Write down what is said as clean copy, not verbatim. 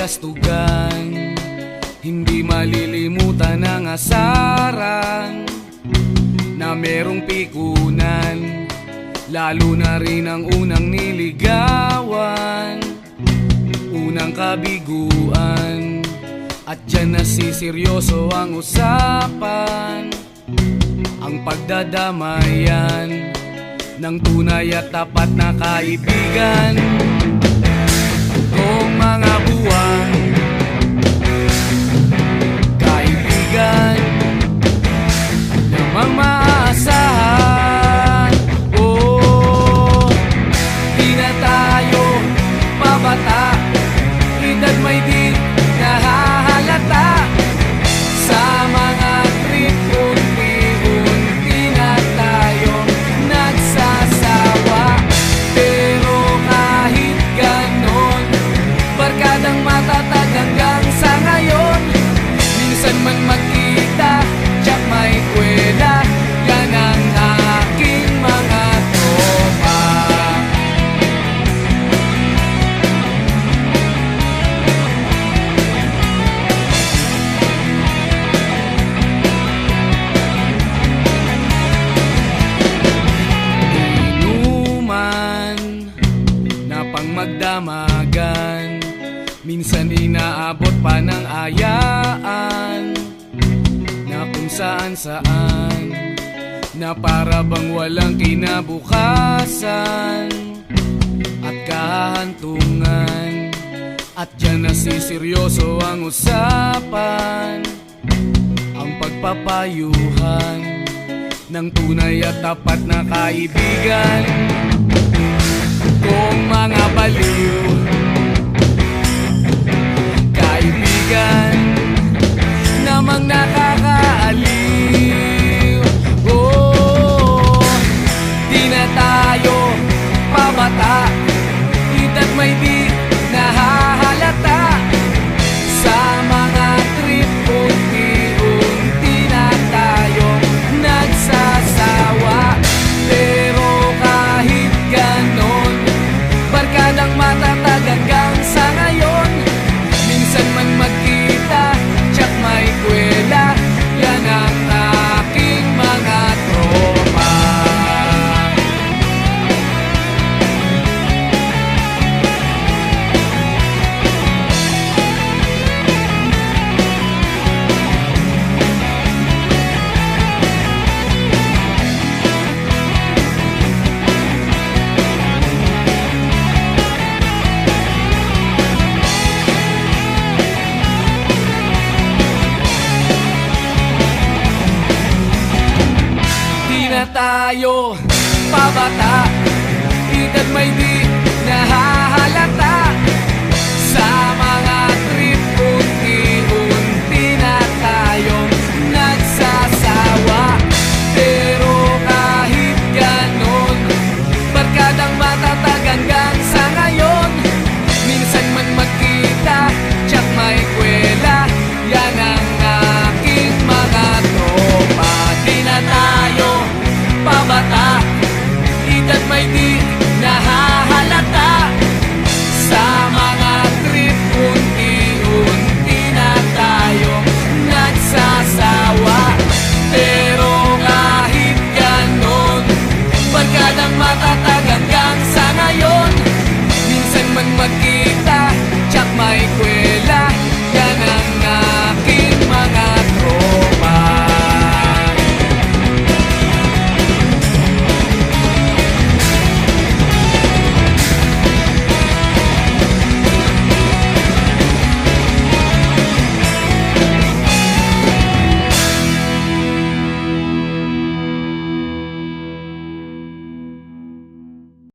kabulastugan, hindi malilimutan ang asaran na merong pikunan, lalo na rin ang unang niligawan, unang kabiguan. At dyan nasiseryoso ang usapan, ang pagdadamayan ng tunay at tapat na kaibigan. Kung mga buwan, kaibigan namang maaasahan. Oh, di na tayo pabata, edad may di nahahalata. Sa mga trip, unti-unti na tayong nagsasawa. Pero kahit ganon, barkadang matatag hanggang sa ngayon. Minsan man magkita, tsak may kwela, yan ang aking mga tropa. Inuman na pang magdamagan, minsan inaabot pa ng ayaan na kung saan-saan, na para bang walang kinabukasan at kahantungan. At dyan nasiseryoso ang usapan, ang pagpapayuhan ng tunay at tapat na kaibigan. Kung mga baliw, kaibigan namang nakakaaliw. Oh, di na tayo pabata, edad may di nahahalata. Sa mga trip, unti-unti na tayong nagsasawa. Pero kahit ganon, barkadang matatag hanggang sa ngayon. Minsan man magkita, tsak may kwela, yan ang aking mga tropa. Di na tayo pabata, edad may di